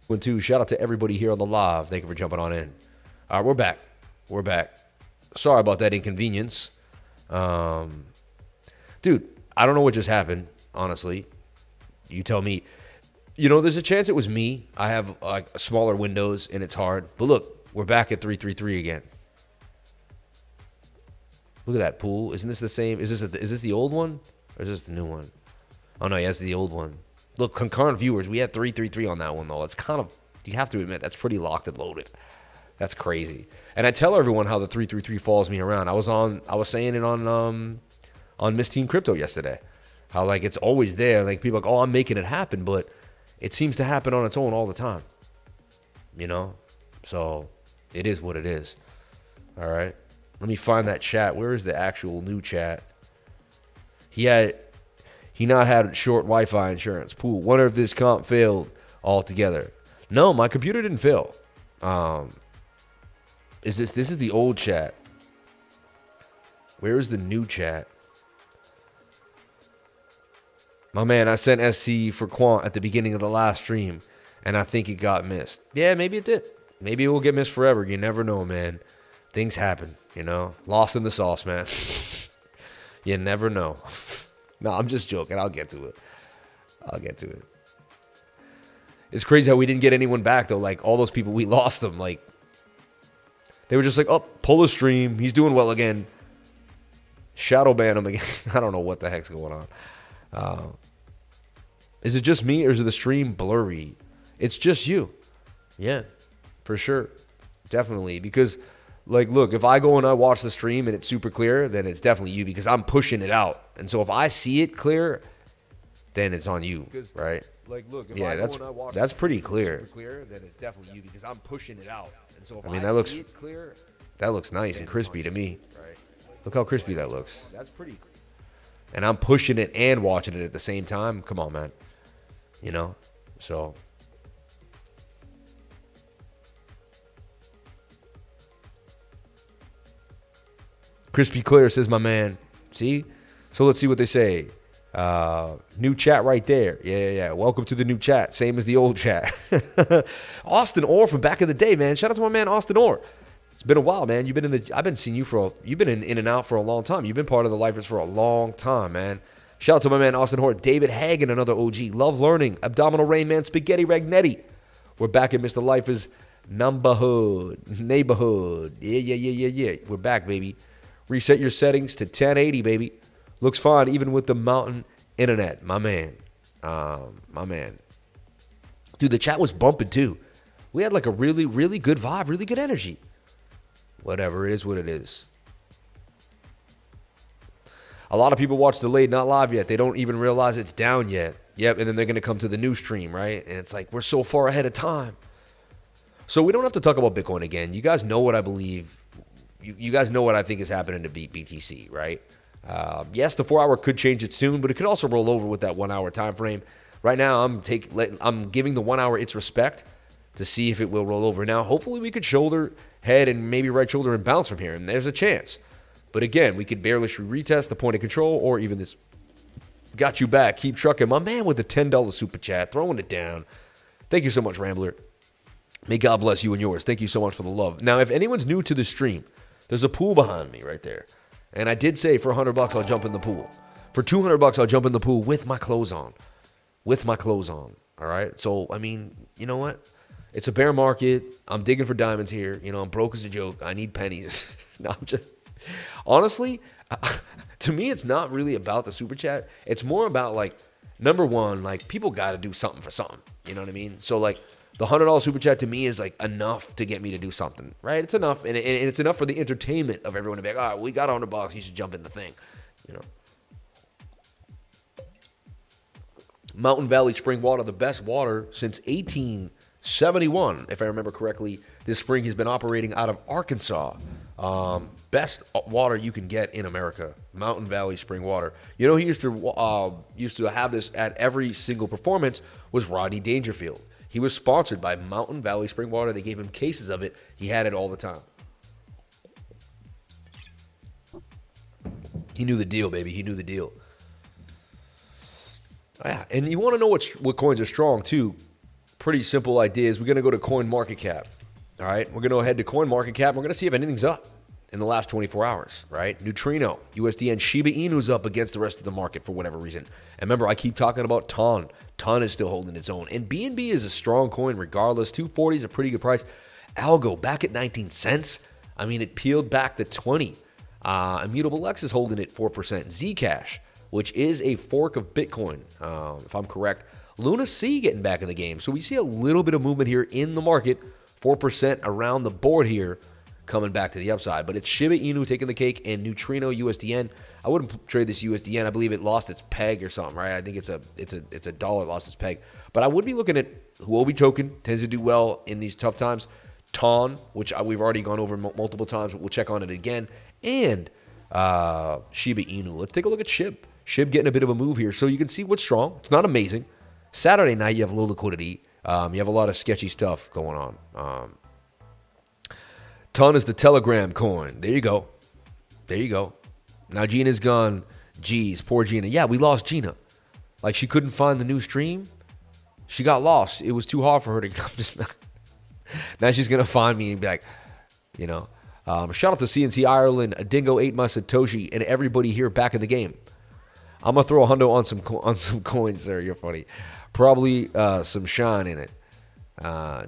And two, shout out to everybody here on the live. Thank you for jumping on in. All right, we're back. We're back. Sorry about that inconvenience. Dude, I don't know what just happened, honestly. You tell me. You know, there's a chance it was me. I have like smaller windows and it's hard. But look, we're back at 333 again. Look at that pool. Isn't this the same? Is this the old one? Or is this the new one? Oh, no, yeah, it's the old one. Look, concurrent viewers, we had 333 on that one, though. It's kind of, you have to admit, that's pretty locked and loaded. That's crazy. And I tell everyone how the 333 follows me around. I was saying it on Miss Team Crypto yesterday. How, like, it's always there. Like, people are like, oh, I'm making it happen. But it seems to happen on its own all the time. You know? So, it is what it is. All right? Let me find that chat. Where is the actual new chat? He not had short Wi-Fi insurance. Pool. Wonder if this comp failed altogether. No, my computer didn't fail. This is the old chat. Where is the new chat? My man, I sent SC for Quant at the beginning of the last stream, and I think it got missed. Yeah, maybe it did. Maybe it will get missed forever. You never know, man. Things happen, you know. Lost in the sauce, man. You never know. No, I'm just joking. I'll get to it. It's crazy how we didn't get anyone back, though. Like, all those people, we lost them. Like, they were just like, oh, pull a stream. He's doing well again. Shadow ban him again. I don't know what the heck's going on. Is it just me or is it the stream blurry? It's just you. Yeah, for sure. Definitely. Because, like, look, if I go and I watch the stream and it's super clear, then it's definitely you because I'm pushing it out. And so if I see it clear, then it's on you, right? Like, look, if I go and I watch that's pretty clear. Super clear, then it's definitely you because I'm pushing it out. And so if I see it clear, that looks nice and crispy to me. Right? Look how crispy that looks. That's pretty clear. And I'm pushing it and watching it at the same time. Come on, man. You know? So crispy clear, says my man. See? So let's see what they say. New chat right there. Yeah. Welcome to the new chat. Same as the old chat. Austin Orr from back in the day, man. Shout out to my man Austin Orr. It's been a while, man. I've been seeing you you've been in and out for a long time. You've been part of the Lifers for a long time, man. Shout out to my man Austin Orr. David Hagen, another OG. Love learning. Abdominal Rain Man. Spaghetti Ragnetti. We're back in Mr. Lifers neighborhood. Yeah. We're back, baby. Reset your settings to 1080, baby. Looks fine even with the mountain internet. My man. Dude, the chat was bumping too. We had like a really, really good vibe, really good energy. Whatever, it is what it is. A lot of people watch delayed, not live yet. They don't even realize it's down yet. Yep, and then they're going to come to the new stream, right? And it's like, we're so far ahead of time. So we don't have to talk about Bitcoin again. You guys know what I believe. You guys know what I think is happening to beat BTC, right? Yes, the 4 hour could change it soon, but it could also roll over with that 1 hour time frame. Right now, I'm giving the 1 hour its respect to see if it will roll over. Now, hopefully we could shoulder, head, and maybe right shoulder and bounce from here, and there's a chance. But again, we could barely retest the point of control or even this. Got you back. Keep trucking. My man with the $10 super chat, throwing it down. Thank you so much, Rambler. May God bless you and yours. Thank you so much for the love. Now, if anyone's new to the stream, there's a pool behind me right there. And I did say for $100, I'll jump in the pool. For $200, I'll jump in the pool with my clothes on. All right? So, I mean, you know what? It's a bear market. I'm digging for diamonds here. You know, I'm broke as a joke. I need pennies. No, I'm just... Honestly, to me, it's not really about the super chat. It's more about, like, number one, like, people got to do something for something. You know what I mean? So, like, the $100 super chat to me is, like, enough to get me to do something, right? It's enough. And it's enough for the entertainment of everyone to be like, all right, we got $100. You should jump in the thing, you know? Mountain Valley spring water, the best water since 1871, if I remember correctly. This spring has been operating out of Arkansas. Best water you can get in America, Mountain Valley spring water. You know, he used to have this at every single performance was Rodney Dangerfield. He was sponsored by Mountain Valley spring water. They gave him cases of it. He had it all the time. He knew the deal, baby. He knew the deal. Yeah, and you want to know what coins are strong too. pretty simple ideas. We're going to go to CoinMarketCap. All right, we're going to head to CoinMarketCap. We're going to see if anything's up in the last 24 hours, right? Neutrino, USDN, Shiba Inu's up against the rest of the market for whatever reason. And remember, I keep talking about TON. TON is still holding its own. And BNB is a strong coin regardless. 240 is a pretty good price. Algo back at 19 cents. I mean, it peeled back to 20. Immutable X is holding it 4%. Zcash, which is a fork of Bitcoin, if I'm correct. Luna C getting back in the game. So we see a little bit of movement here in the market. 4% around the board here coming back to the upside. But it's Shiba Inu taking the cake and Neutrino USDN. I wouldn't trade this USDN. I believe it lost its peg or something, right? I think it's a dollar lost its peg. But I would be looking at Huobi token. Tends to do well in these tough times. TON, which we've already gone over multiple times, but we'll check on it again. And Shiba Inu. Let's take a look at SHIB. SHIB getting a bit of a move here. So you can see what's strong. It's not amazing. Saturday night, you have low liquidity. You have a lot of sketchy stuff going on. TON is the Telegram coin. There you go. There you go. Now Gina's gone. Geez, poor Gina. Yeah, we lost Gina. Like, she couldn't find the new stream. She got lost. It was too hard for her to... Now she's going to find me and be like, you know. Shout out to CNC Ireland, a Dingo ate my Satoshi, and everybody here back in the game. I'm going to throw a hundo on some coins there. You're funny. Probably some shine in it.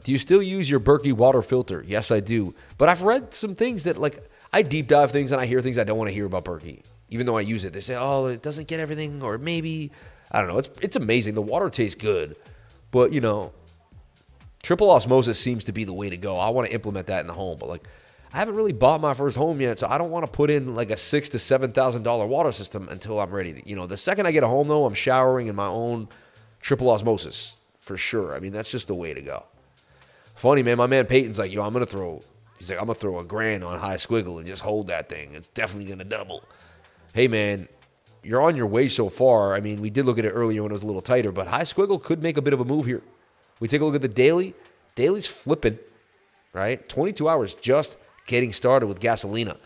Do you still use your Berkey water filter? Yes, I do. But I've read some things that, like, I deep dive things and I hear things I don't want to hear about Berkey. Even though I use it. They say, oh, it doesn't get everything, or maybe, I don't know. It's amazing. The water tastes good. But, you know, triple osmosis seems to be the way to go. I want to implement that in the home. But, like, I haven't really bought my first home yet, so I don't want to put in like a $6,000 to $7,000 water system until I'm ready to. You know, the second I get a home, though, I'm showering in my own triple osmosis for sure. I mean, that's just the way to go. Funny, man. My man Peyton's like, yo, I'm going to throw $1,000 on HISQUIOGGLE and just hold that thing. It's definitely going to double. Hey, man, you're on your way so far. I mean, we did look at it earlier when it was a little tighter, but HISQUIOGGLE could make a bit of a move here. We take a look at the daily. Daily's flipping, right? 22 hours just getting started with Gasolina.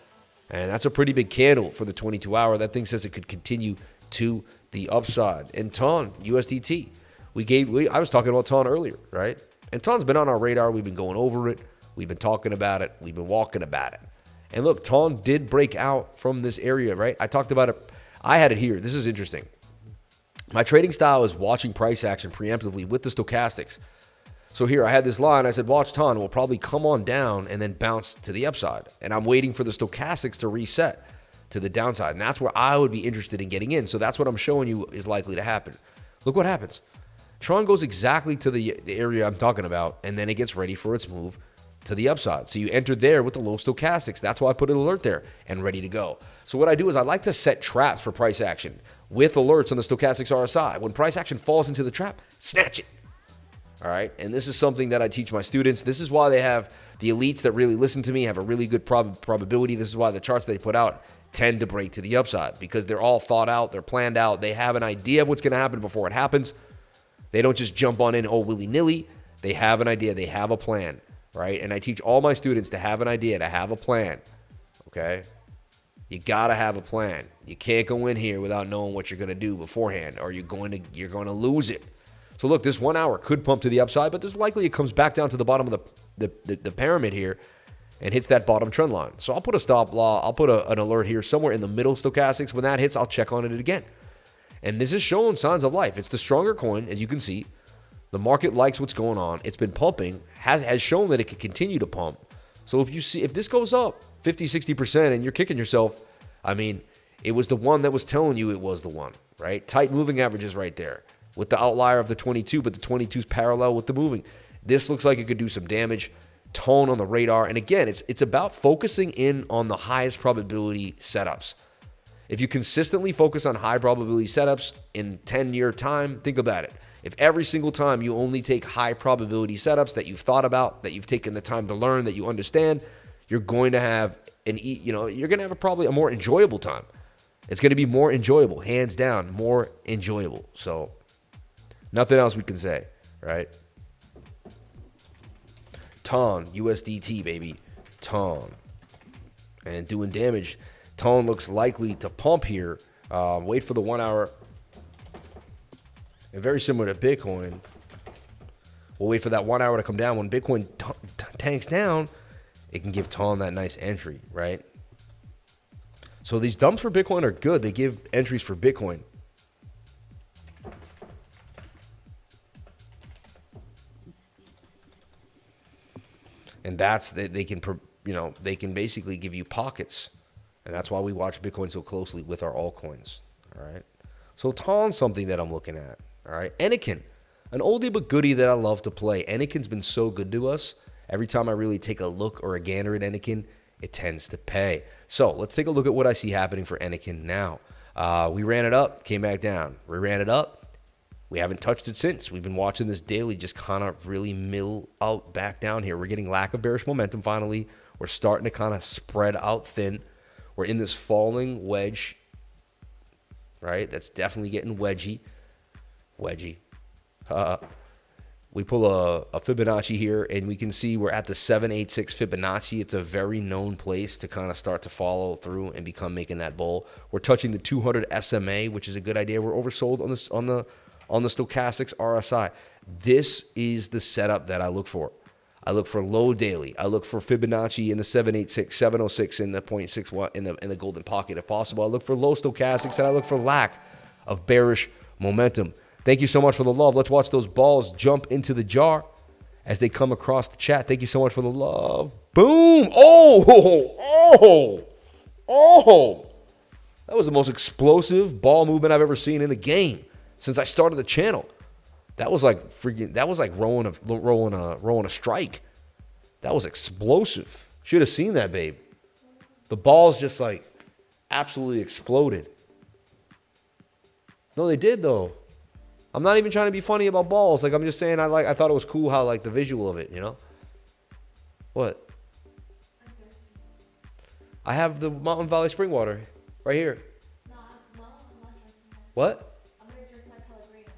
And that's a pretty big candle for the 22-hour. That thing says it could continue to the upside. And TON, USDT. I was talking about TON earlier, right? And TON's been on our radar. We've been going over it. We've been talking about it. We've been walking about it. And look, TON did break out from this area, right? I talked about it. I had it here. This is interesting. My trading style is watching price action preemptively with the stochastics. So here I had this line. I said, watch TON will probably come on down and then bounce to the upside. And I'm waiting for the stochastics to reset to the downside. And that's where I would be interested in getting in. So that's what I'm showing you is likely to happen. Look what happens. Tron goes exactly to the area I'm talking about, and then it gets ready for its move to the upside. So you enter there with the low stochastics. That's why I put an alert there and ready to go. So what I do is I like to set traps for price action with alerts on the stochastics RSI. When price action falls into the trap, snatch it. All right, and this is something that I teach my students. This is why they have the elites that really listen to me, have a really good probability. This is why the charts they put out tend to break to the upside, because they're all thought out, they're planned out. They have an idea of what's going to happen before it happens. They don't just jump on in, willy-nilly. They have an idea. They have a plan, right? And I teach all my students to have an idea, to have a plan, okay? You got to have a plan. You can't go in here without knowing what you're going to do beforehand, or you're going to lose it. So look, this 1 hour could pump to the upside, but there's likely it comes back down to the bottom of the pyramid here and hits that bottom trend line. So I'll put a stop law. I'll put an alert here somewhere in the middle stochastics. When that hits, I'll check on it again. And this is showing signs of life. It's the stronger coin, as you can see. The market likes what's going on. It's been pumping, has shown that it can continue to pump. So if this goes up 50, 60% and you're kicking yourself, I mean, it was the one that was telling you it was the one, right? Tight moving averages right there, with the outlier of the 22, but the 22 is parallel with the moving. This looks like it could do some damage. Tone on the radar. And again, it's about focusing in on the highest probability setups. If you consistently focus on high probability setups in 10-year time, think about it. If every single time you only take high probability setups that you've thought about, that you've taken the time to learn, that you understand, you're going to have probably a more enjoyable time. It's going to be more enjoyable, hands down, more enjoyable. So nothing else we can say, right? TON, USDT, baby. TON. And doing damage. TON looks likely to pump here. Wait for the 1 hour. And very similar to Bitcoin, We'll wait for that 1 hour to come down. When Bitcoin tanks down, it can give Ton that nice entry, right? So these dumps for Bitcoin are good. They give entries for Bitcoin. And that's, they can, you know, they can basically give you pockets. And that's why we watch Bitcoin so closely with our altcoins, all right? So Ton's something that I'm looking at, all right? Anakin, an oldie but goodie that I love to play. Anakin's been so good to us. Every time I really take a look or a gander at Anakin, it tends to pay. So let's take a look at what I see happening for Anakin now. We ran it up, came back down. We ran it up. We haven't touched it since. We've been watching this daily just kind of really mill out back down here. We're getting lack of bearish momentum finally. We're starting to kind of spread out thin. We're in this falling wedge, right? That's definitely getting wedgy. We pull a Fibonacci here, and we can see we're at the 786 Fibonacci. It's a very known place to kind of start to follow through and become making that bull. We're touching the 200 SMA, which is a good idea. We're oversold on the stochastics RSI. This is the setup that I look for. I look for low daily. I look for Fibonacci in the 786, 706 in the 0.61 in the golden pocket if possible. I look for low stochastics, and I look for lack of bearish momentum. Thank you so much for the love. Let's watch those balls jump into the jar as they come across the chat. Thank you so much for the love. Boom. Oh. That was the most explosive ball movement I've ever seen in the game since I started the channel. That was like rowing a strike. That was explosive. Should have seen that, babe. The balls just like absolutely exploded. No, they did though. I'm not even trying to be funny about balls. Like, I'm just saying I thought it was cool how like the visual of it, you know? What? I have the Mountain Valley spring water right here. No, I'm not drinking that. What? I'm going to drink my Pellegrino.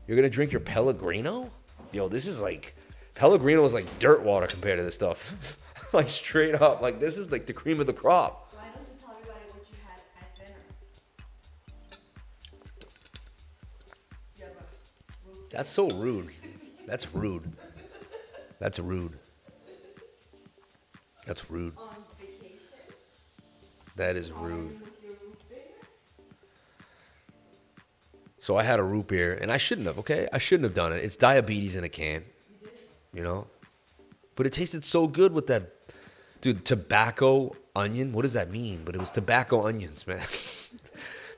You're going to drink your Pellegrino? Yo, this is like, Pellegrino is like dirt water compared to this stuff. Like straight up. Like this is like the cream of the crop. Why don't you tell everybody what you had at dinner? That's so rude. That's rude. That's rude. That's rude. On vacation? That is rude. So I had a root beer, and I shouldn't have, okay? I shouldn't have done it. It's diabetes in a can. You did. You know? But it tasted so good with that, dude, tobacco onion. What does that mean? But it was tobacco onions, man.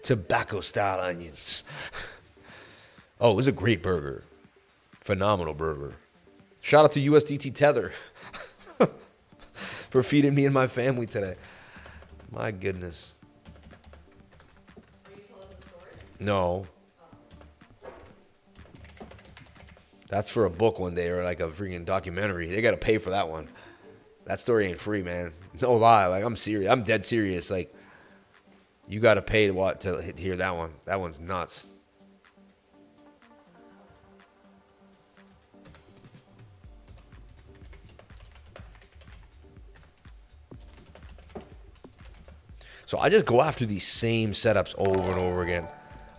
Tobacco-style onions. Oh, it was a great burger. Phenomenal burger. Shout out to USDT Tether for feeding me and my family today. My goodness. Are you telling the story? No. That's for a book one day or like a freaking documentary. They got to pay for that one. That story ain't free, man. No lie. Like, I'm serious. I'm dead serious. Like, you got to pay to hear that one. That one's nuts. So I just go after these same setups over and over again.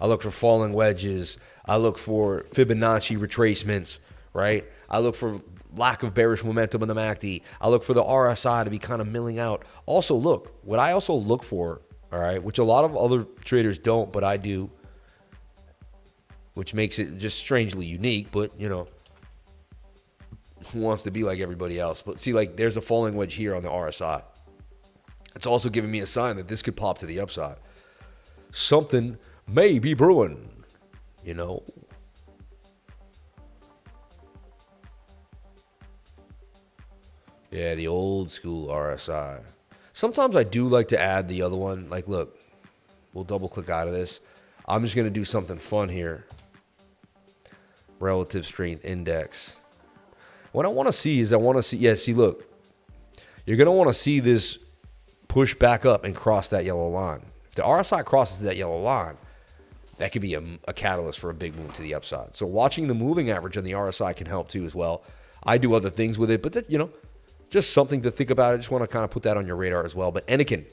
I look for falling wedges. I look for Fibonacci retracements, right? I look for lack of bearish momentum in the MACD. I look for the RSI to be kind of milling out. Also, look, what I also look for, all right, which a lot of other traders don't, but I do, which makes it just strangely unique, but, you know, who wants to be like everybody else? But see, like, there's a falling wedge here on the RSI. It's also giving me a sign that this could pop to the upside. Something may be brewing, you know. Yeah, the old school RSI. Sometimes I do like to add the other one. Like, look, we'll double click out of this. I'm just going to do something fun here. Relative strength index. What I want to see is see, look. You're going to want to see this push back up and cross that yellow line. If the RSI crosses that yellow line, that could be a catalyst for a big move to the upside. So watching the moving average on the RSI can help too as well. I do other things with it, but that, you know, just something to think about. I just want to kind of put that on your radar as well. But Anakin,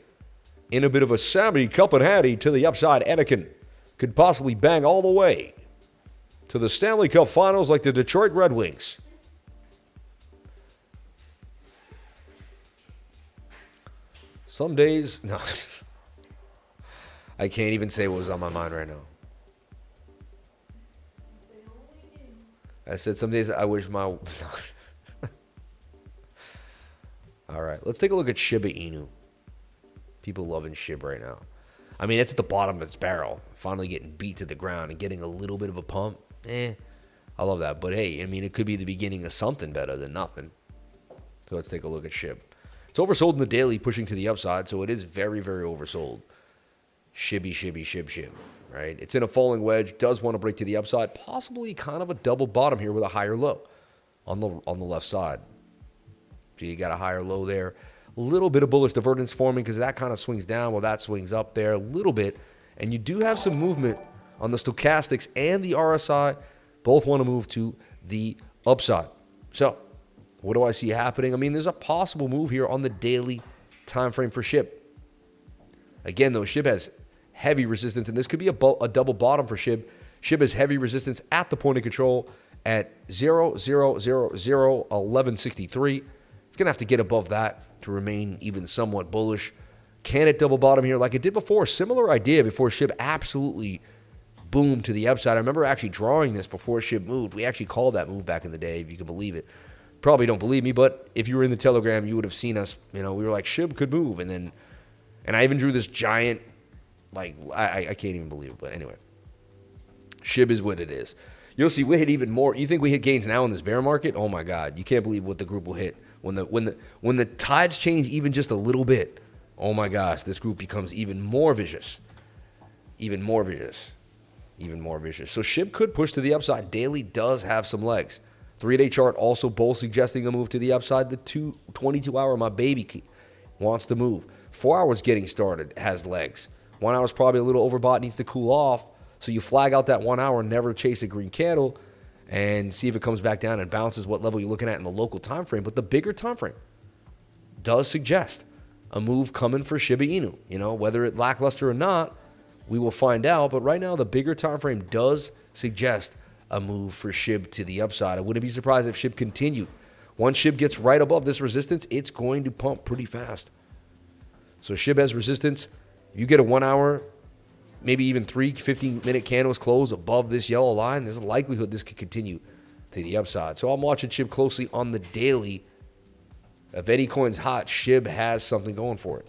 in a bit of a Sammy Cup and Hattie to the upside, Anakin could possibly bang all the way to the Stanley Cup Finals like the Detroit Red Wings. Some days, no. I can't even say what was on my mind right now. I said some days I wish my... All right, let's take a look at Shiba Inu. People loving SHIB right now. I mean, it's at the bottom of its barrel. Finally getting beat to the ground and getting a little bit of a pump. I love that. But hey, I mean, it could be the beginning of something better than nothing. So let's take a look at SHIB. It's oversold in the daily, pushing to the upside, so it is very, very oversold. SHIB, right? It's in a falling wedge, does want to break to the upside, possibly kind of a double bottom here with a higher low on the left side. So you got a higher low there. A little bit of bullish divergence forming because that kind of swings down while that swings up there a little bit. And you do have some movement on the stochastics and the RSI. Both want to move to the upside. So what do I see happening? I mean, there's a possible move here on the daily time frame for SHIB. Again, though, SHIB has heavy resistance, and this could be a double bottom for SHIB. SHIB has heavy resistance at the point of control at 0.0001163. It's going to have to get above that to remain even somewhat bullish. Can it double bottom here like it did before? Similar idea before SHIB absolutely boomed to the upside. I remember actually drawing this before SHIB moved. We actually called that move back in the day, if you can believe it. Probably don't believe me, but if you were in the Telegram, you would have seen us. You know, we were like, SHIB could move. And I even drew this giant, like, I can't even believe it. But anyway, SHIB is what it is. You'll see we hit even more. You think we hit gains now in this bear market? Oh my God, you can't believe what the group will hit when the tides change even just a little bit. Oh my gosh, this group becomes even more vicious, even more vicious, even more vicious. So SHIB could push to the upside. Daily does have some legs. 3-day chart also both suggesting a move to the upside. The 22-hour, my baby, wants to move. 4 hours getting started has legs. 1 hour is probably a little overbought, needs to cool off. So you flag out that 1 hour, never chase a green candle, and see if it comes back down and bounces what level you're looking at in the local time frame. But the bigger time frame does suggest a move coming for Shiba Inu. You know, whether it's lackluster or not, we will find out. But right now, the bigger time frame does suggest a move for SHIB to the upside. I wouldn't be surprised if SHIB continued. Once SHIB gets right above this resistance, it's going to pump pretty fast. So SHIB has resistance. You get a 1 hour, maybe even 3 15-minute candles close above this yellow line, there's a likelihood this could continue to the upside. So I'm watching SHIB closely on the daily. If any coin's hot, SHIB has something going for it.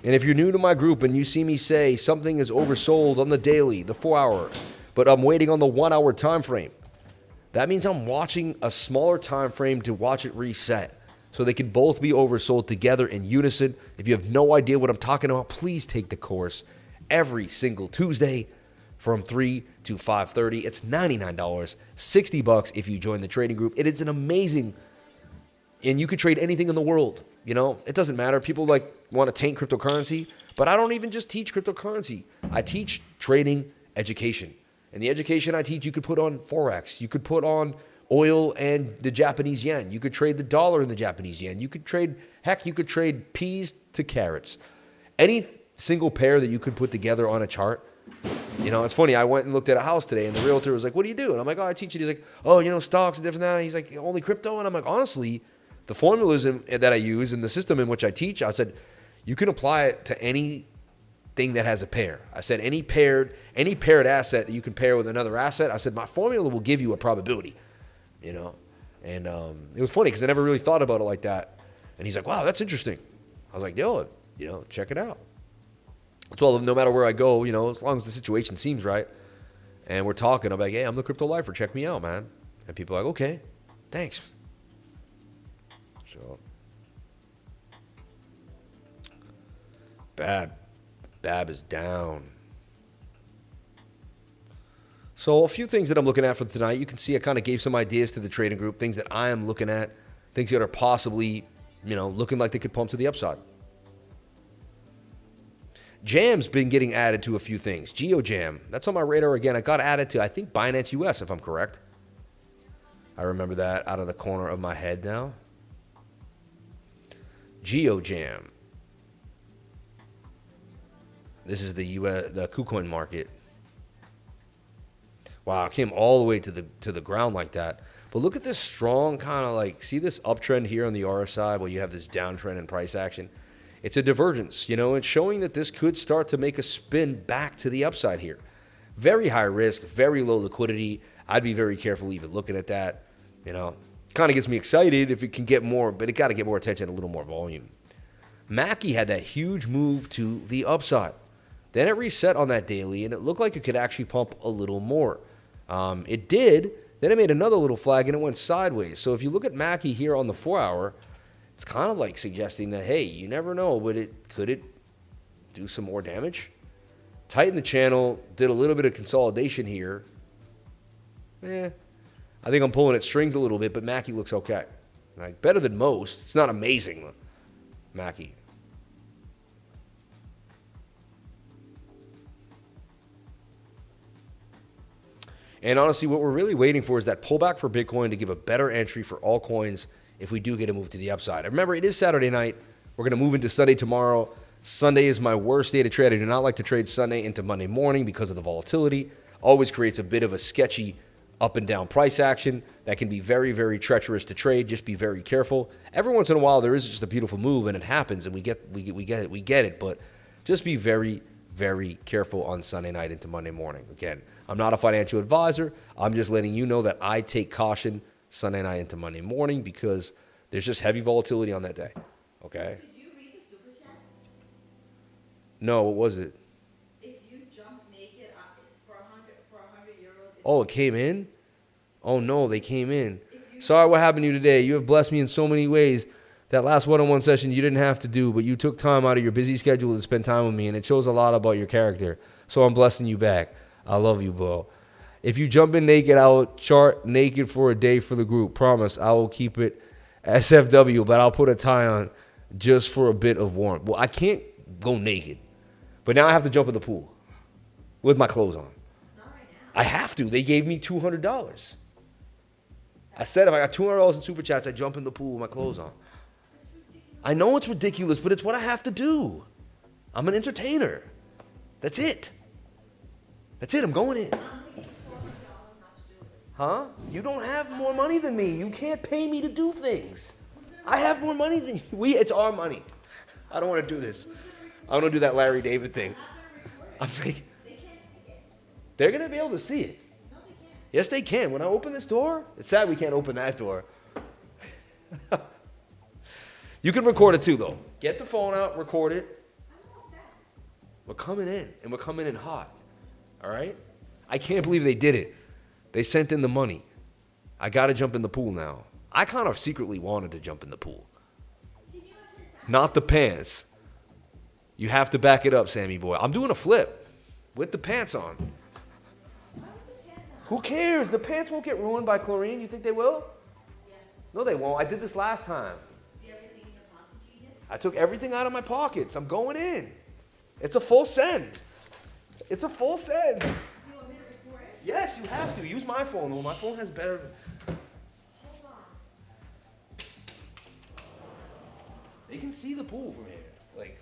And if you're new to my group and you see me say something is oversold on the daily, the 4 hour, but I'm waiting on the 1 hour time frame, that means I'm watching a smaller time frame to watch it reset. So they can both be oversold together in unison. If you have no idea what I'm talking about, please take the course every single Tuesday from 3 to 5:30. It's $99, $60 if you join the trading group. It is an amazing, and you could trade anything in the world. You know, it doesn't matter. People like want to taint cryptocurrency, but I don't even just teach cryptocurrency. I teach trading education. And the education I teach, you could put on Forex. You could put on oil and the Japanese yen. You could trade the dollar and the Japanese yen. You could trade, heck, you could trade peas to carrots. Any single pair that you could put together on a chart. You know, it's funny. I went and looked at a house today, and the realtor was like, what do you do? And I'm like, oh, I teach it. He's like, oh, you know, stocks and different than that. He's like, only crypto? And I'm like, honestly, the formulas that I use and the system in which I teach, I said, you can apply it to anything that has a pair. I said, any paired asset that you can pair with another asset, I said, my formula will give you a probability, you know? And it was funny because I never really thought about it like that. And he's like, wow, that's interesting. I was like, yo, you know, check it out. So no matter where I go, you know, as long as the situation seems right and we're talking, I'm like, hey, I'm the Crypto Lifer. Check me out, man. And people are like, okay, thanks. So, Bab is down. So a few things that I'm looking at for tonight. You can see I kind of gave some ideas to the trading group, things that I am looking at, things that are possibly, you know, looking like they could pump to the upside. Jam's been getting added to a few things. GeoJam, that's on my radar again. I got added to, I think, Binance US, if I'm correct. I remember that out of the corner of my head now. GeoJam. This is the KuCoin market. Wow, it came all the way to the ground like that. But look at this strong kind of like, see this uptrend here on the RSI where you have this downtrend in price action? It's a divergence, you know, it's showing that this could start to make a spin back to the upside here. Very high risk, very low liquidity. I'd be very careful even looking at that. You know, kind of gets me excited if it can get more, but it got to get more attention, a little more volume. MAKI had that huge move to the upside. Then it reset on that daily, and it looked like it could actually pump a little more. It did. Then it made another little flag, and it went sideways. So if you look at MAKI here on the 4-hour, it's kind of like suggesting that, hey, you never know, but could it do some more damage? Tighten the channel, did a little bit of consolidation here. I think I'm pulling at strings a little bit, but MAKI looks okay. Like better than most. It's not amazing, MAKI. And honestly, what we're really waiting for is that pullback for Bitcoin to give a better entry for all coins if we do get a move to the upside. Remember, it is Saturday night. We're going to move into Sunday tomorrow. Sunday is my worst day to trade. I do not like to trade Sunday into Monday morning because of the volatility. Always creates a bit of a sketchy up and down price action that can be very, very treacherous to trade. Just be very careful. Every once in a while, there is just a beautiful move, and it happens, and we get it. But just be very, very careful on Sunday night into Monday morning. Again, I'm not a financial advisor. I'm just letting you know that I take caution Sunday night into Monday morning because there's just heavy volatility on that day. Okay? Did you read the super chats? No, what was it? If you jump naked, it's for 100 euros. Oh, it came in? Oh, no, they came in. Sorry, what happened to you today? You have blessed me in so many ways. That last one-on-one session you didn't have to do, but you took time out of your busy schedule to spend time with me, and it shows a lot about your character. So I'm blessing you back. I love you, bro. If you jump in naked, I will chart naked for a day for the group. Promise, I will keep it SFW, but I'll put a tie on just for a bit of warmth. Well, I can't go naked, but now I have to jump in the pool with my clothes on. Not right now. I have to. They gave me $200. I said if I got $200 in super chats, I jump in the pool with my clothes on. I know it's ridiculous, but it's what I have to do. I'm an entertainer. That's it. That's it. I'm going in. Huh? You don't have more money than me. You can't pay me to do things. I have more money than you. It's our money. I don't want to do this. I want to do that Larry David thing. I'm like, they're going to be able to see it. Yes, they can. When I open this door, it's sad we can't open that door. You can record it too, though. Get the phone out, record it. We're coming in, and we're coming in hot. All right? I can't believe they did it. They sent in the money. I got to jump in the pool now. I kind of secretly wanted to jump in the pool. Not the pants. You have to back it up, Sammy boy. I'm doing a flip with the pants on. Who cares? The pants won't get ruined by chlorine. You think they will? No, they won't. I did this last time. I took everything out of my pockets. I'm going in. It's a full send. It's a full send. Do you want me to record it? Yes, you have to. Use my phone. Well, my phone has better. Hold on. They can see the pool from here. Like,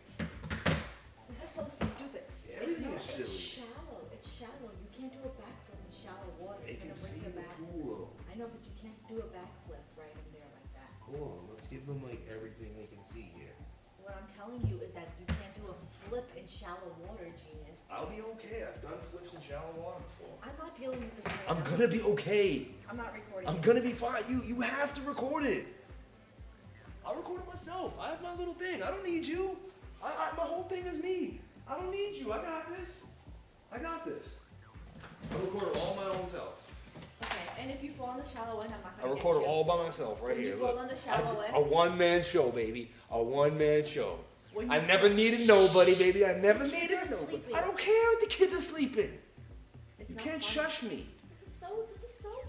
This is so stupid. everything is It's silly. shallow. It's shallow. You can't do a backflip in shallow water. They You're can gonna break see your the back. pool. I know, but you can't do a backflip right in there like that. Hold on. Let's give them like everything they can see here. What I'm telling you is that you can't do a flip in shallow water, genius. I'll be okay. I've done flips in shallow water before. I'm not dealing with this right I'm now. gonna be okay. I'm not recording. I'm it. gonna be fine. You have to record it. I'll record it myself. I have my little thing. I don't need you. My whole thing is me. I don't need you. I got this. I got this. I record it all my own self. Okay, and if you fall in the shallow end, I'm not I gonna record get it you. all by myself right When here. you fall Look. in the shallow end. A one-man show, baby. A one-man show. When I you- never needed nobody, baby. I never The kids needed are nobody. sleeping. I don't care if the kids are sleeping. It's You not can't funny. shush me. This is so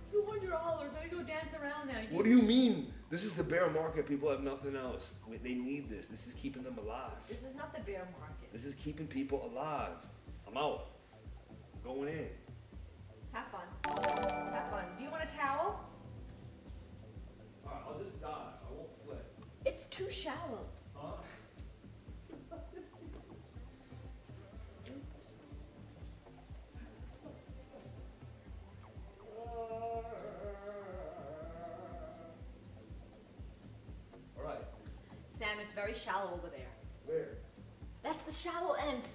$200. Let me go dance around now. What do you mean? This is the bear market. People have nothing else. They need this. This is keeping them alive. This is not the bear market. This is keeping people alive. I'm out. I'm going in. Have fun. Have fun. Do you want a towel? Alright, I'll just die. I won't flip. It's too shallow. Huh? Sam, it's very shallow over there. Where? That's the shallow ends.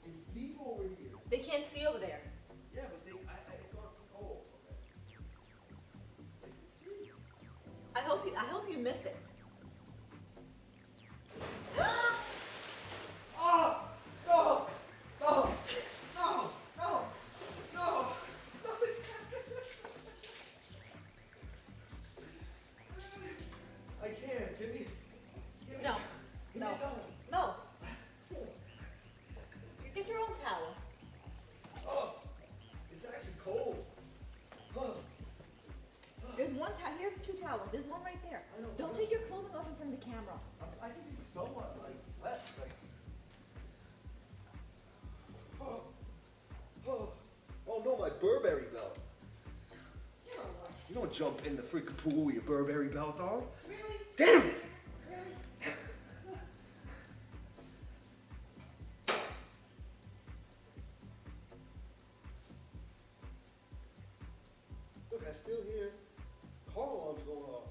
It's deep over here. They can't see over there. Yeah, but I thought, oh, okay. I hope you miss it. Oh! No! No! No! No! No! I can't. Give me. No, Give no, me a towel. no. You get your own towel. Oh! It's actually cold. Oh. There's one towel. Here's two towels. There's one right there. I know. Don't take your clothing off in front of the camera. I can be somewhat like wet. Like. Oh. Oh. Oh no, my Burberry belt. You're a what? You don't jump in the freaking pool with your Burberry belt on. Really? Damn it! Really? Look, I still hear car alarms going off.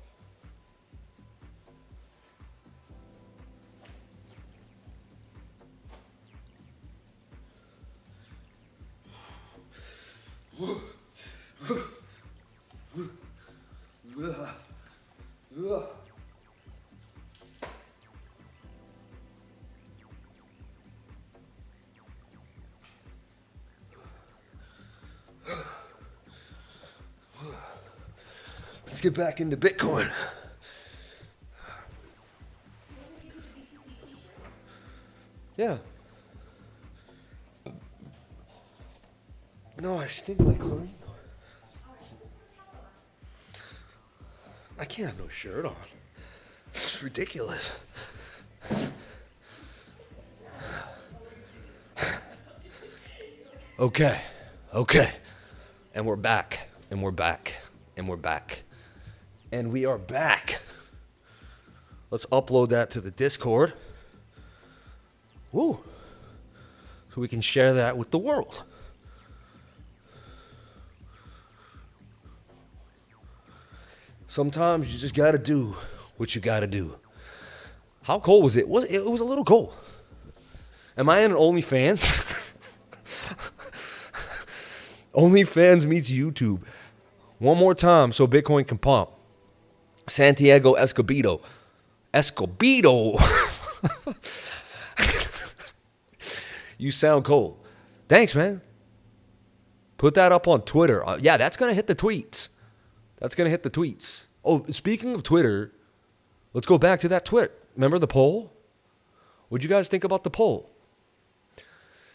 Let's get back into Bitcoin. Yeah. No, I stink like chlorine. I can't have no shirt on. It's ridiculous. Okay. And we're back. And we're back. And we're back. And we are back. Let's upload that to the Discord. Woo. So we can share that with the world. Sometimes you just got to do what you got to do. How cold was it? It was a little cold. Am I in an OnlyFans? OnlyFans meets YouTube. One more time so Bitcoin can pump. Santiago Escobedo. You sound cold. Thanks, man. Put that up on Twitter. Yeah, that's going to hit the tweets. Oh, speaking of Twitter, let's go back to that tweet. Remember the poll? What'd you guys think about the poll?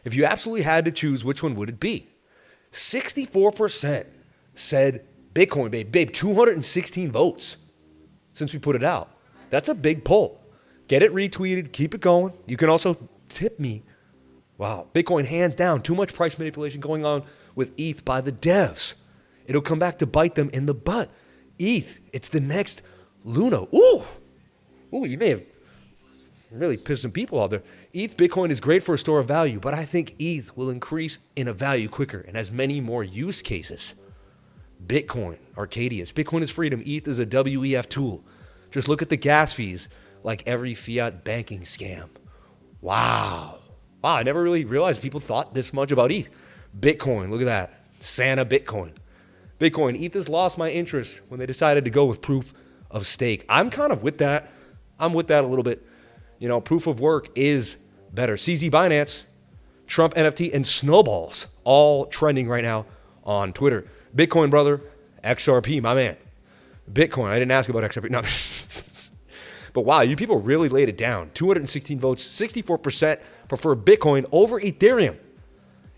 If you absolutely had to choose, which one would it be? 64% said Bitcoin, babe, 216 votes since we put it out. That's a big poll. Get it retweeted. Keep it going. You can also tip me. Wow. Bitcoin, hands down. Too much price manipulation going on with ETH by the devs. It'll come back to bite them in the butt. ETH, it's the next Luna. Ooh, you may have really pissed some people out there. ETH Bitcoin is great for a store of value, but I think ETH will increase in a value quicker and has many more use cases. Bitcoin, Arcadius. Bitcoin is freedom. ETH is a WEF tool. Just look at the gas fees, like every fiat banking scam. Wow, I never really realized people thought this much about ETH. Bitcoin, look at that. Santa Bitcoin. ETH has lost my interest when they decided to go with proof of stake. I'm kind of with that. I'm with that a little bit. You know, proof of work is better. CZ Binance, Trump NFT, and Snowballs all trending right now on Twitter. Bitcoin, brother. XRP, my man. Bitcoin. I didn't ask about XRP. No. But wow, you people really laid it down. 216 votes. 64% prefer Bitcoin over Ethereum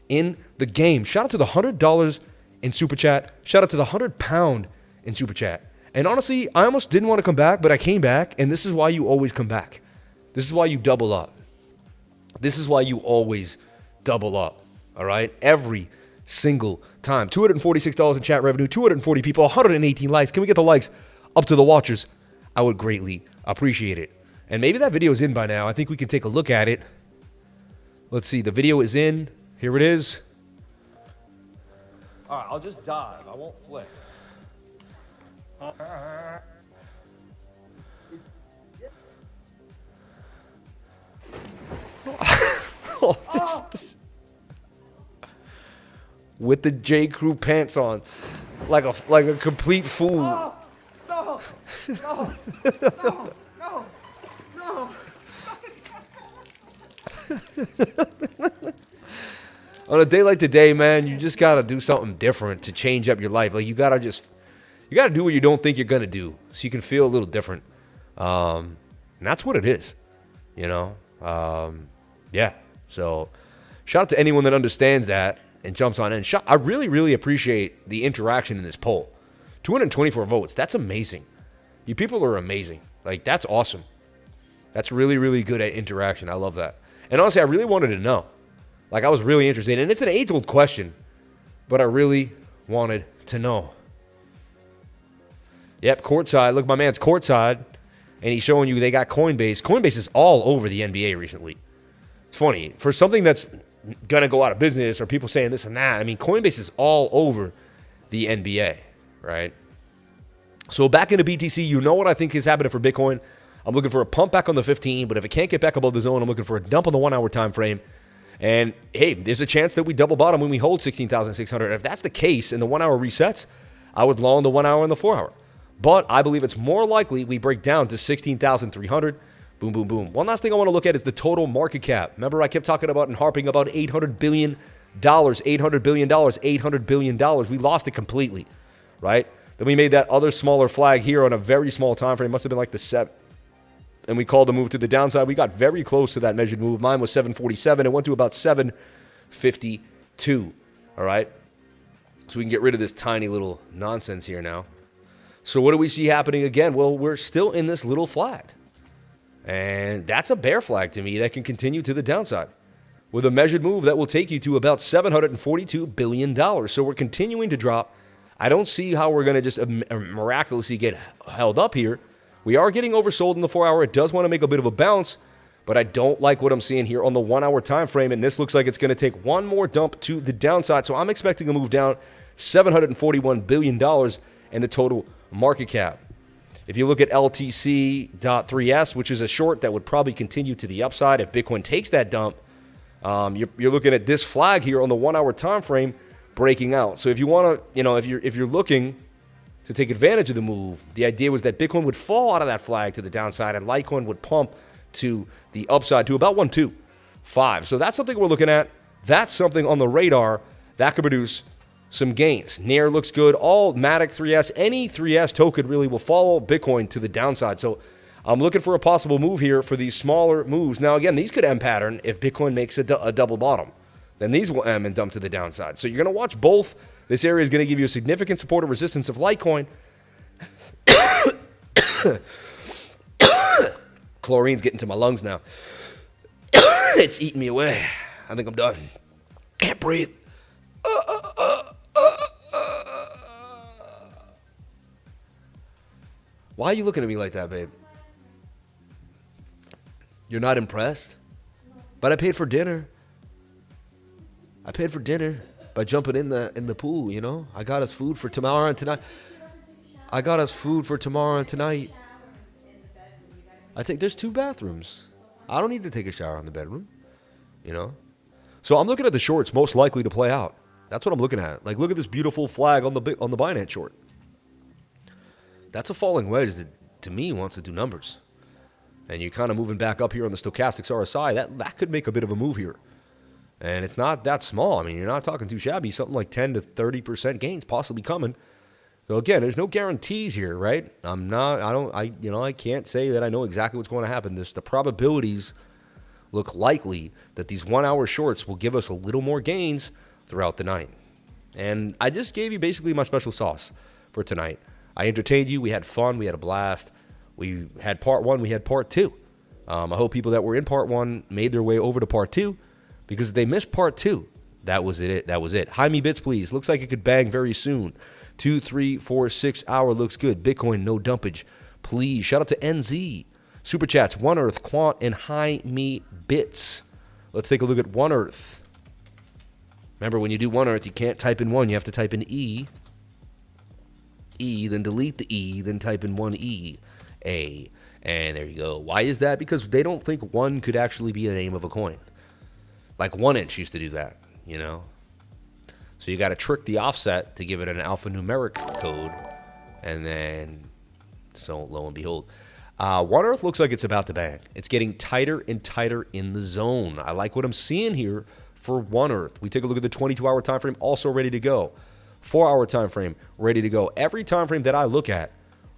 in the game. Shout out to the $100 in Super Chat. Shout out to the £100 in Super Chat. And honestly, I almost didn't want to come back, but I came back, and this is why you always come back. This is why you double up. This is why you always double up, all right? Every single time. $246 in chat revenue, 240 people, 118 likes. Can we get the likes up to the watchers? I would greatly appreciate it. And maybe that video is in by now. I think we can take a look at it. Let's see. The video is in. Here it is. All right, I'll just dive. I won't flick. With the J. Crew pants on, like a complete fool. No, no, no, no, no. On a day like today, man, you just gotta do something different to change up your life. Like you gotta do what you don't think you're gonna do, so you can feel a little different. And that's what it is, you know. Yeah. So, shout out to anyone that understands that and jumps on in. I really, really appreciate the interaction in this poll. 224 votes. That's amazing. You people are amazing. Like that's awesome. That's really, really good at interaction. I love that. And honestly, I really wanted to know. Like, I was really interested. And it's an age-old question, but I really wanted to know. Yep, courtside. Look, my man's courtside, and he's showing you they got Coinbase. Coinbase is all over the NBA recently. It's funny. For something that's going to go out of business or people saying this and that, I mean, Coinbase is all over the NBA, right? So back into BTC, you know what I think is happening for Bitcoin. I'm looking for a pump back on the 15, but if it can't get back above the zone, I'm looking for a dump on the 1 hour time frame. And hey, there's a chance that we double bottom when we hold 16,600. If that's the case and the 1 hour resets, I would long the 1 hour and the 4 hour. But I believe it's more likely we break down to 16,300. Boom, boom, boom. One last thing I want to look at is the total market cap. Remember, I kept talking about and harping about $800 billion, $800 billion, $800 billion. We lost it completely, right? Then we made that other smaller flag here on a very small time frame. Must have been like the 7. And we called the move to the downside. We got very close to that measured move. Mine was 747. It went to about 752. All right? So we can get rid of this tiny little nonsense here now. So what do we see happening again? Well, we're still in this little flag. And that's a bear flag to me that can continue to the downside with a measured move that will take you to about $742 billion. So we're continuing to drop. I don't see how we're going to just miraculously get held up here. We are getting oversold in the 4 hour. It does want to make a bit of a bounce, but I don't like what I'm seeing here on the 1 hour time frame, and this looks like it's going to take one more dump to the downside. So I'm expecting a move down $741 billion in the total market cap. If you look at LTC.3S, which is a short that would probably continue to the upside if Bitcoin takes that dump, you're looking at this flag here on the 1 hour time frame breaking out. So if you want to, if you're looking to take advantage of the move, the idea was that Bitcoin would fall out of that flag to the downside and Litecoin would pump to the upside to about 125. So that's something we're looking at. That's something on the radar that could produce some gains. Nair looks good. All Matic 3S, any 3S token really will follow Bitcoin to the downside. So I'm looking for a possible move here for these smaller moves. Now, again, these could M pattern if Bitcoin makes a double bottom. Then these will M and dump to the downside. So you're going to watch both. This area is going to give you a significant support or resistance of Litecoin. Chlorine's getting to my lungs now. It's eating me away. I think I'm done. Can't breathe. Why are you looking at me like that, babe? You're not impressed? But I paid for dinner. I paid for dinner by jumping in the pool, you know? I got us food for tomorrow and tonight. I got us food for tomorrow and tonight. There's 2 bathrooms. I don't need to take a shower in the bedroom, you know? So I'm looking at the shorts most likely to play out. That's what I'm looking at. Like, look at this beautiful flag on the Binance short. That's a falling wedge that, to me, wants to do numbers. And you're kind of moving back up here on the stochastics RSI. That could make a bit of a move here. And it's not that small. I mean, you're not talking too shabby. Something like 10 to 30% gains possibly coming. So again, there's no guarantees here, right? I can't say that I know exactly what's going to happen. The probabilities look likely that these 1 hour shorts will give us a little more gains throughout the night. And I just gave you basically my special sauce for tonight. I entertained you. We had fun. We had a blast. We had part 1. We had part 2. I hope people that were in part 1 made their way over to part 2. Because if they missed part 2, that was it. HIMEEBITS, please. Looks like it could bang very soon. 2, 3, 4, 6 hour looks good. Bitcoin, no dumpage. Please. Shout out to NZ. Super chats, One Earth, Quant, and HIMEEBITS. Let's take a look at One Earth. Remember, when you do One Earth, you can't type in 1. You have to type in E. E, then delete the E, then type in 1E. A. And there you go. Why is that? Because they don't think 1 could actually be the name of a coin. Like 1 inch used to do that, you know? So you got to trick the offset to give it an alphanumeric code. And then, so lo and behold. 1 Earth looks like it's about to bang. It's getting tighter and tighter in the zone. I like what I'm seeing here for 1 Earth. We take a look at the 22-hour time frame, also ready to go. 4-hour time frame, ready to go. Every time frame that I look at,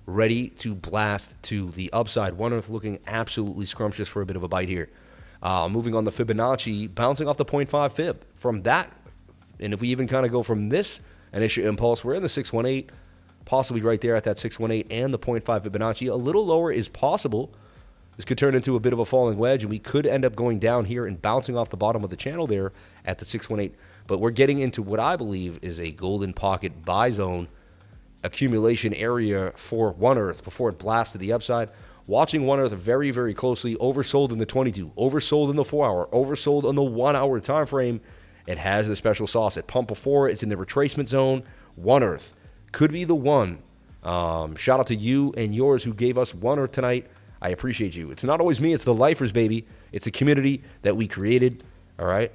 ready to blast to the upside. 1 Earth looking absolutely scrumptious for a bit of a bite here. Moving on the Fibonacci, bouncing off the 0.5 fib. From that, and if we even kind of go from this initial impulse, we're in the 618, possibly right there at that 618 and the 0.5 Fibonacci. A little lower is possible. This could turn into a bit of a falling wedge, and we could end up going down here and bouncing off the bottom of the channel there at the 618. But we're getting into what I believe is a golden pocket buy zone accumulation area for 1 Earth before it blasts to the upside. Watching 1 Earth very, very closely. Oversold in the 22, oversold in the 4-hour, oversold on the 1-hour time frame. It has the special sauce. It pumped before. It's in the retracement zone. 1 Earth could be the one. Shout out to you and yours who gave us 1 Earth tonight. I appreciate you. It's not always me. It's the lifers, baby. It's a community that we created. All right.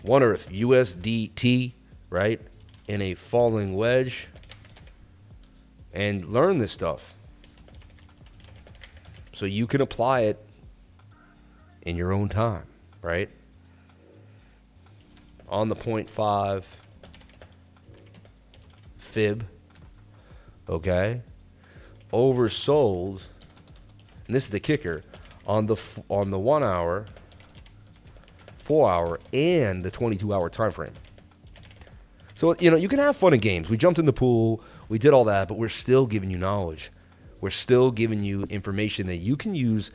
1 Earth, USDT, right, in a falling wedge. And learn this stuff so you can apply it in your own time, right? On the 0.5 fib, okay? Oversold, and this is the kicker, on the 1 hour, 4 hour, and the 22-hour time frame. So, you know, you can have fun and games. We jumped in the pool, we did all that, but we're still giving you knowledge. We're still giving you information that you can use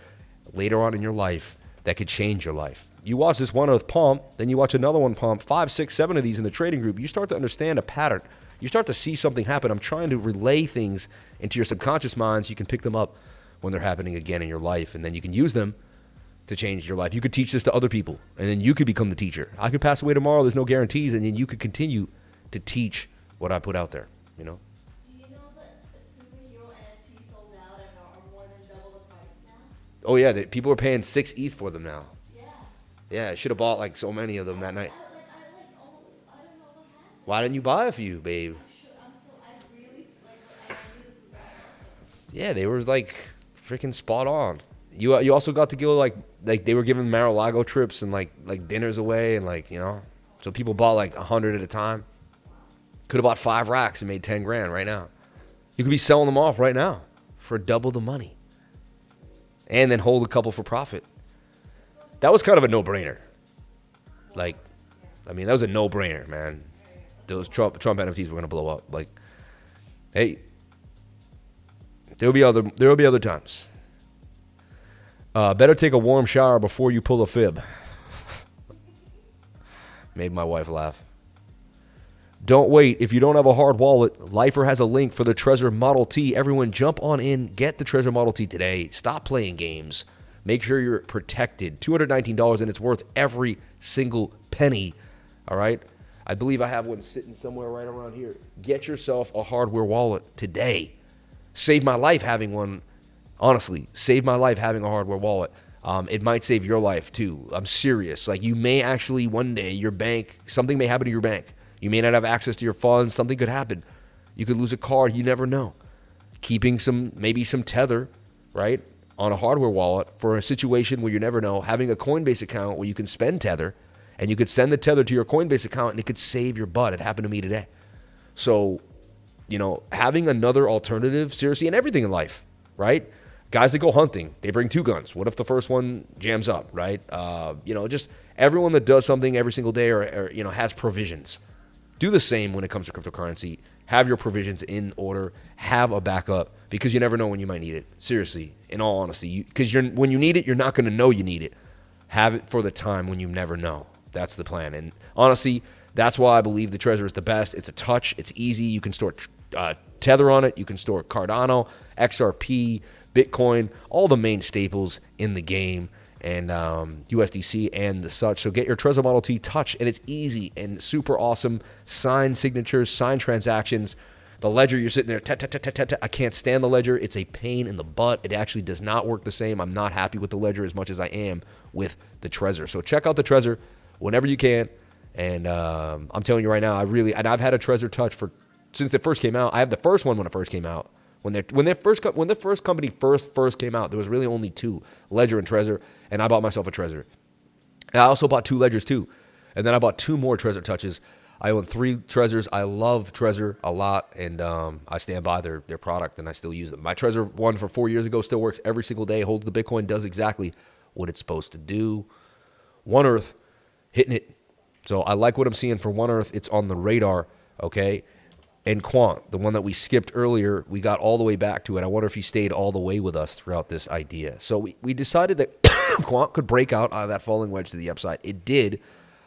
later on in your life that could change your life. You watch this 1 Earth pump, then you watch another one pump, 5, 6, 7 of these in the trading group. You start to understand a pattern. You start to see something happen. I'm trying to relay things into your subconscious mind so you can pick them up when they're happening again in your life, and then you can use them to change your life. You could teach this to other people, and then you could become the teacher. I could pass away tomorrow. There's no guarantees, and then you could continue to teach what I put out there, you know? Do you know that the superhero NFT sold out and are more than double the price now? Oh, yeah. People are paying 6 ETH for them now. Yeah. Yeah, I should have bought, like, so many of them that night. I don't know what happened. Why didn't you buy a few, babe? I really, I knew this was happening. Yeah, they were, like, freaking spot on. You also got to go, like they were giving Mar-a-Lago trips and, like dinners away and, like, you know. So people bought, like, 100 at a time. Could have bought 5 racks and made 10 grand right now. You could be selling them off right now for double the money. And then hold a couple for profit. That was kind of a no-brainer. Like, I mean, that was a no-brainer, man. Those Trump NFTs were going to blow up. Like, hey, there'll be other times. Better take a warm shower before you pull a fib. Made my wife laugh. Don't wait. If you don't have a hard wallet, Lifer has a link for the Trezor Model T. Everyone jump on in. Get the Trezor Model T today. Stop playing games. Make sure you're protected. $219, and it's worth every single penny. All right? I believe I have one sitting somewhere right around here. Get yourself a hardware wallet today. Saved my life having one. Honestly, saved my life having a hardware wallet. It might save your life too. I'm serious. Like, you may actually one day, your bank, something may happen to your bank. You may not have access to your funds. Something could happen. You could lose a card. You never know. Keeping maybe some tether, right, on a hardware wallet for a situation where you never know. Having a Coinbase account where you can spend tether, and you could send the tether to your Coinbase account, and it could save your butt. It happened to me today. So, you know, having another alternative, seriously, in everything in life, right? Guys that go hunting, they bring 2 guns. What if the first one jams up, right? You know, just everyone that does something every single day or you know, has provisions. Do the same when it comes to cryptocurrency. Have your provisions in order. Have a backup, because you never know when you might need it. Seriously, in all honesty. Because when you need it, you're not going to know you need it. Have it for the time when you never know. That's the plan. And honestly, that's why I believe the Trezor is the best. It's a touch. It's easy. You can store Tether on it. You can store Cardano, XRP, Bitcoin, all the main staples in the game, and USDC and the such. So get your Trezor Model T Touch, and it's easy and super awesome. Sign signatures, sign transactions. The ledger, you're sitting there, I can't stand the ledger. It's a pain in the butt. It actually does not work the same. I'm not happy with the ledger as much as I am with the Trezor. So check out the Trezor whenever you can. And I'm telling you right now, and I've had a Trezor Touch since it first came out. I have the first one when it first came out. When the first company first came out, there was really only two, Ledger and Trezor, and I bought myself a Trezor. And I also bought two Ledgers too, and then I bought two more Trezor Touches. I own three Trezors. I love Trezor a lot, and I stand by their product, and I still use them. My Trezor one for 4 years ago still works every single day, holds the Bitcoin, does exactly what it's supposed to do. One Earth, hitting it. So I like what I'm seeing for One Earth. It's on the radar, okay? And Quant, the one that we skipped earlier, we got all the way back to it. I wonder if he stayed all the way with us throughout this idea. So we decided that Quant could break out of that falling wedge to the upside. It did.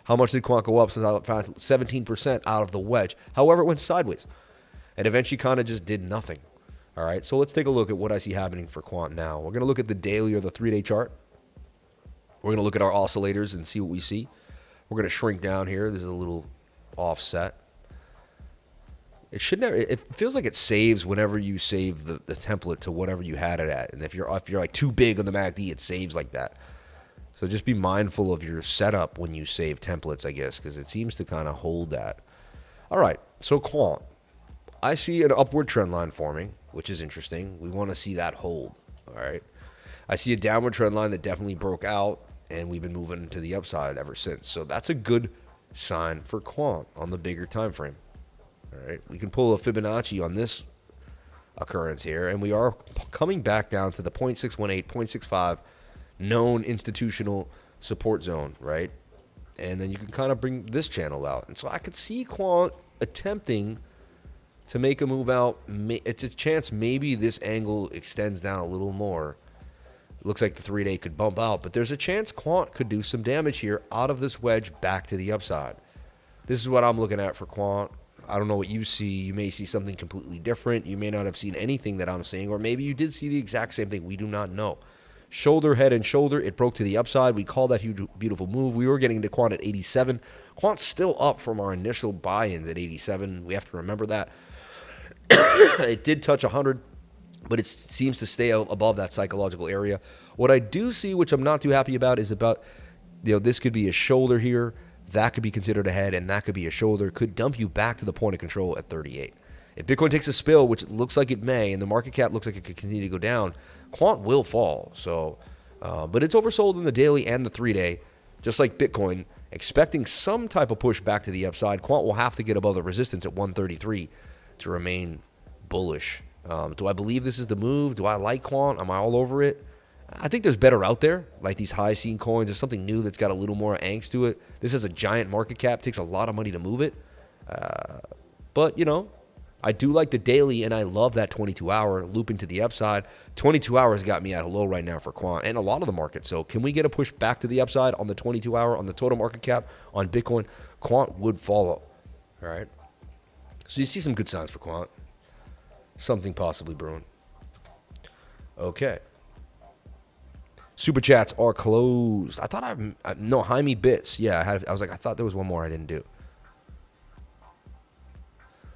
How much did Quant go up? Since I found 17% out of the wedge. However, it went sideways and eventually kind of just did nothing. All right, so let's take a look at what I see happening for Quant now. We're going to look at the daily or the 3-day chart. We're going to look at our oscillators and see what we see. We're going to shrink down here. This is a little offset. It feels like it saves whenever you save the template to whatever you had it at. And if you're like too big on the MACD, it saves like that. So just be mindful of your setup when you save templates, I guess, because it seems to kind of hold that. All right, so Quant. I see an upward trend line forming, which is interesting. We want to see that hold, all right? I see a downward trend line that definitely broke out, and we've been moving to the upside ever since. So that's a good sign for Quant on the bigger time frame. All right, we can pull a Fibonacci on this occurrence here, and we are coming back down to the 0.618, 0.65 known institutional support zone, right? And then you can kind of bring this channel out. And so I could see Quant attempting to make a move out. It's a chance maybe this angle extends down a little more. Looks like the 3-day could bump out, but there's a chance Quant could do some damage here out of this wedge back to the upside. This is what I'm looking at for Quant. I don't know what you see. You may see something completely different. You may not have seen anything that I'm seeing, or maybe you did see the exact same thing. We do not know. Shoulder, head, and shoulder. It broke to the upside. We call that huge, beautiful move. We were getting to Quant at 87. Quant's still up from our initial buy-ins at 87. We have to remember that. It did touch 100, but it seems to stay above that psychological area. What I do see, which I'm not too happy about, is this could be a shoulder here. That could be considered a head, and that could be a shoulder. Could dump you back to the point of control at 38. If Bitcoin takes a spill, which it looks like it may, and the market cap looks like it could continue to go down, Quant will fall. So, but it's oversold in the daily and the 3-day, just like Bitcoin. Expecting some type of push back to the upside, Quant will have to get above the resistance at 133 to remain bullish. Do I believe this is the move? Do I like Quant? Am I all over it? I think there's better out there, like these high-seen coins. There's something new that's got a little more angst to it. This has a giant market cap, takes a lot of money to move it. But, I do like the daily, and I love that 22-hour looping to the upside. 22 hours got me at a low right now for Quant and a lot of the market. So can we get a push back to the upside on the 22-hour, on the total market cap, on Bitcoin? Quant would follow. All right. So you see some good signs for Quant. Something possibly brewing. Okay. Super chats are closed. I thought no, HIMEEBITS. Yeah, I thought there was one more I didn't do.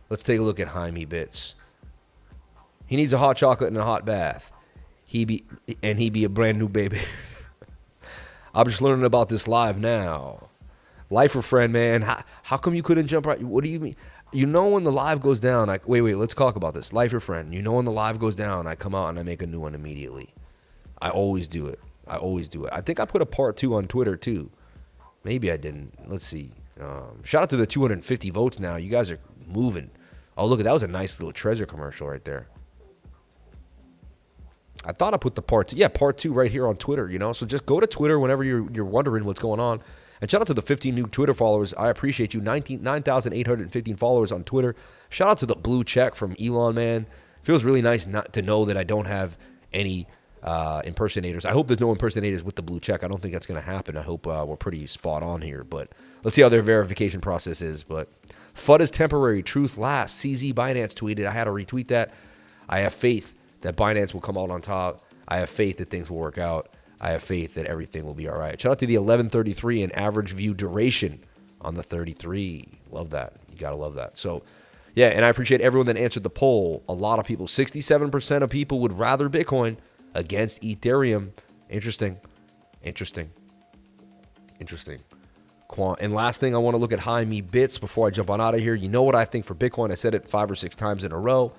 Let's take a look at HIMEEBITS. He needs a hot chocolate and a hot bath. He be a brand new baby. I'm just learning about this live now. Lifer friend, man, how come you couldn't jump right? What do you mean? When the live goes down, wait, let's talk about this. Lifer friend, when the live goes down, I come out and I make a new one immediately. I always do it. I think I put a part 2 on Twitter too. Maybe I didn't. Let's see. Shout out to the 250 votes now. You guys are moving. Oh, look, that was a nice little Trezor commercial right there. I thought I put the part 2. Yeah, part 2 right here on Twitter, So just go to Twitter whenever you're wondering what's going on. And shout out to the 15 new Twitter followers. I appreciate you. 9,815 followers on Twitter. Shout out to the blue check from Elon, man. Feels really nice not to know that I don't have any impersonators. I hope there's no impersonators with the blue check. I don't think that's going to happen. I hope we're pretty spot on here. But let's see how their verification process is. But FUD is temporary. Truth lasts. CZ Binance tweeted. I had to retweet that. I have faith that Binance will come out on top. I have faith that things will work out. I have faith that everything will be all right. Shout out to the 1133 and average view duration on the 33. Love that. You got to love that. So, Yeah, and I appreciate everyone that answered the poll. A lot of people, 67% of people would rather Bitcoin against Ethereum. Interesting. And last thing, I want to look at HIMEEBITS before I jump on out of here. You know what I think for Bitcoin. I said it 5 or 6 times in a row.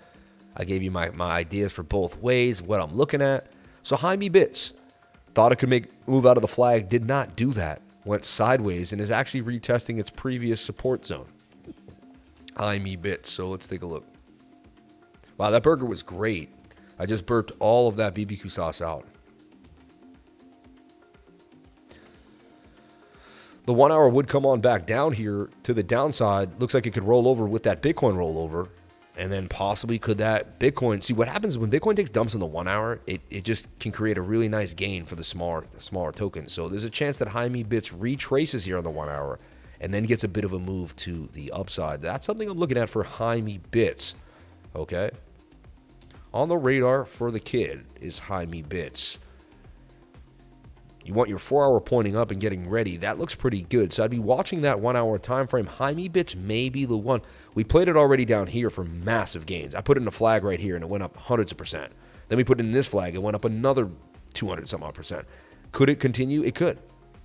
I gave you my ideas for both ways, what I'm looking at. So HIMEEBITS, thought it could move out of the flag, did not do that. Went sideways and is actually retesting its previous support zone. HIMEEBITS. So let's take a look. Wow, that burger was great. I just burped all of that BBQ sauce out. The 1 hour would come on back down here to the downside. Looks like it could roll over with that Bitcoin rollover. And then possibly could that Bitcoin... See, what happens when Bitcoin takes dumps in the 1 hour, it just can create a really nice gain for the smaller tokens. So there's a chance that HIMEEBITS retraces here on the 1 hour and then gets a bit of a move to the upside. That's something I'm looking at for HIMEEBITS. Okay? On the radar for the kid is HIMEEBITS. You want your 4 hour pointing up and getting ready. That looks pretty good. So I'd be watching that 1 hour time frame. HIMEEBITS may be the one. We played it already down here for massive gains. I put in a flag right here and it went up hundreds of percent. Then we put in this flag. It went up another 200 some odd percent. Could it continue? It could.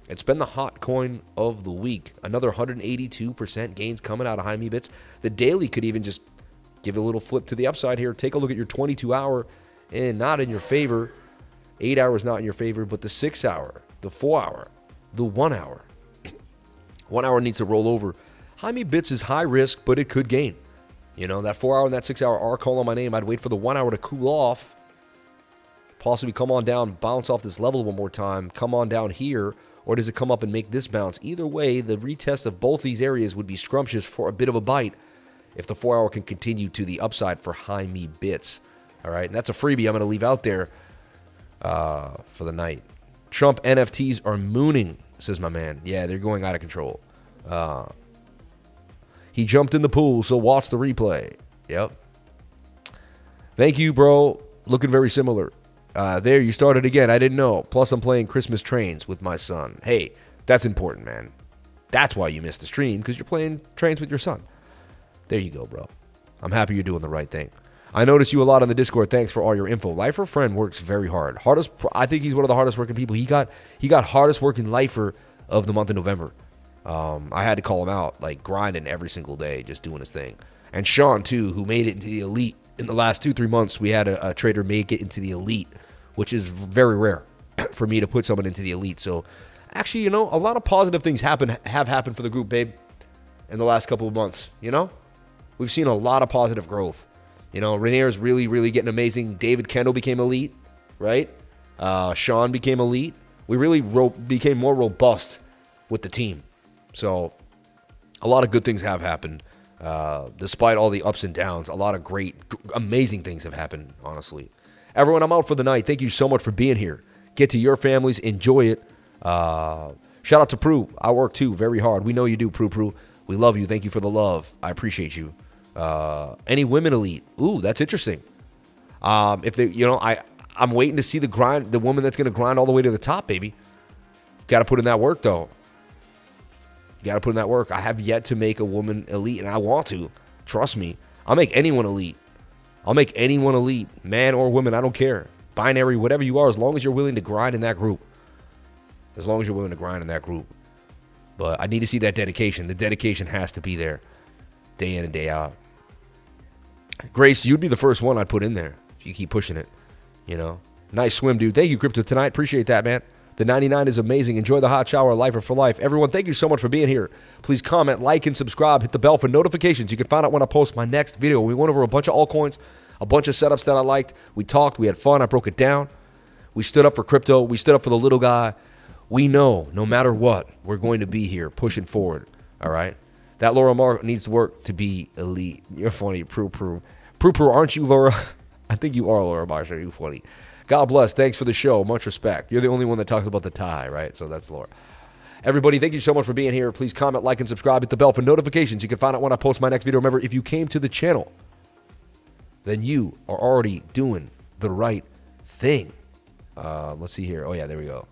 It's been the hot coin of the week. Another 182% gains coming out of HIMEEBITS. The daily could even just give it a little flip to the upside here. Take a look at your 22 hour and not in your favor. 8 hours not in your favor, but the 6 hour, the 4 hour, the 1 hour. 1 hour needs to roll over. HIMEEBITS is high risk, but it could gain. You know, that 4 hour and that 6 hour are calling my name. I'd wait for the 1 hour to cool off. Possibly come on down, bounce off this level one more time, come on down here, or does it come up and make this bounce? Either way, the retest of both these areas would be scrumptious for a bit of a bite if the 4 hour can continue to the upside for HIMEEBITS. All right, and that's a freebie I'm going to leave out there for the night. Trump NFTs are mooning, says my man. Yeah, they're going out of control. He jumped in the pool, so watch the replay. Yep. Thank you, bro. Looking very similar. There, you started again. I didn't know. Plus, I'm playing Christmas Trains with my son. Hey, that's important, man. That's why you missed the stream, because you're playing trains with your son. There you go, bro. I'm happy you're doing the right thing. I notice you a lot on the Discord. Thanks for all your info. Lifer friend works very hard. I think he's one of the hardest working people. He got hardest working lifer of the month of November. I had to call him out, like grinding every single day, just doing his thing. And Sean too, who made it into the elite in the last 2-3 months. We had a trader make it into the elite, which is very rare for me to put someone into the elite. So actually, you know, a lot of positive things have happened for the group, babe, in the last couple of months. You know, we've seen a lot of positive growth. You know, Rainier's really, really getting amazing. David Kendall became elite, right? Sean became elite. We really became more robust with the team. So a lot of good things have happened. Despite all the ups and downs, a lot of great, amazing things have happened, honestly. Everyone, I'm out for the night. Thank you so much for being here. Get to your families. Enjoy it. Shout out to Prue. I work too very hard. We know you do, Prue. We love you. Thank you for the love. I appreciate you. Any women elite? Ooh, that's interesting. If they, you know, I'm waiting to see the woman that's going to grind all the way to the top, baby. Got to put in that work, though. Got to put in that work. I have yet to make a woman elite, and I want to. Trust me. I'll make anyone elite. Man or woman, I don't care. Binary, whatever you are, as long as you're willing to grind in that group. But I need to see that dedication. The dedication has to be there day in and day out. Grace, you'd be the first one I'd put in there if you keep pushing it. You know, nice swim, dude. Thank you, Crypto Tonight. Appreciate that, man. The 99 is amazing. Enjoy the hot shower, lifer for life. Everyone, thank you so much for being here. Please comment, like, and subscribe. Hit the bell for notifications. You can find out when I post my next video. We went over a bunch of altcoins, a bunch of setups that I liked. We talked. We had fun. I broke it down. We stood up for crypto. We stood up for the little guy. We know no matter what, we're going to be here pushing forward. All right? That Laura Mar needs to work to be elite. You're funny, Prue, aren't you, Laura? I think you are, Laura Marshall. You're funny. God bless. Thanks for the show. Much respect. You're the only one that talks about the tie, right? So that's Laura. Everybody, thank you so much for being here. Please comment, like, and subscribe. Hit the bell for notifications. You can find out when I post my next video. Remember, if you came to the channel, then you are already doing the right thing. Let's see here. Oh, yeah, there we go.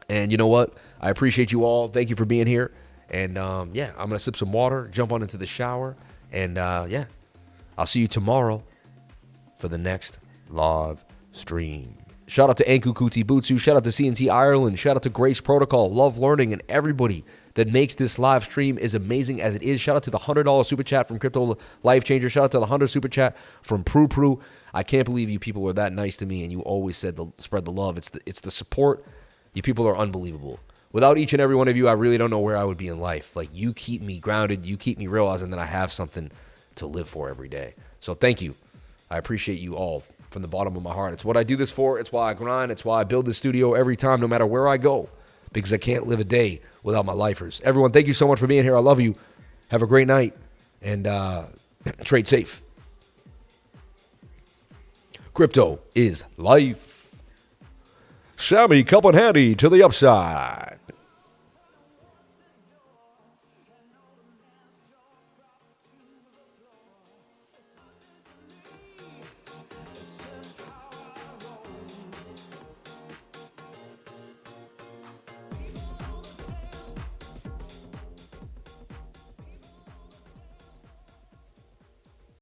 And you know what? I appreciate you all. Thank you for being here. And, yeah, I'm going to sip some water, jump on into the shower, And yeah, I'll see you tomorrow for the next live stream. Shout out to Anku Kuti Butsu. Shout out to CNT Ireland. Shout out to Grace Protocol. Love Learning, and everybody that makes this live stream as amazing as it is. Shout out to the $100 super chat from Crypto Life Changer. Shout out to the 100 super chat from Prue Prue. I can't believe you people were that nice to me, and you always said spread the love. It's the support. You people are unbelievable. Without each and every one of you, I really don't know where I would be in life. Like, you keep me grounded. You keep me realizing that I have something to live for every day. So thank you. I appreciate you all from the bottom of my heart. It's what I do this for. It's why I grind. It's why I build the studio every time, no matter where I go, because I can't live a day without my lifers. Everyone, thank you so much for being here. I love you. Have a great night, and trade safe. Crypto is life. Sammy, cup and handy to the upside.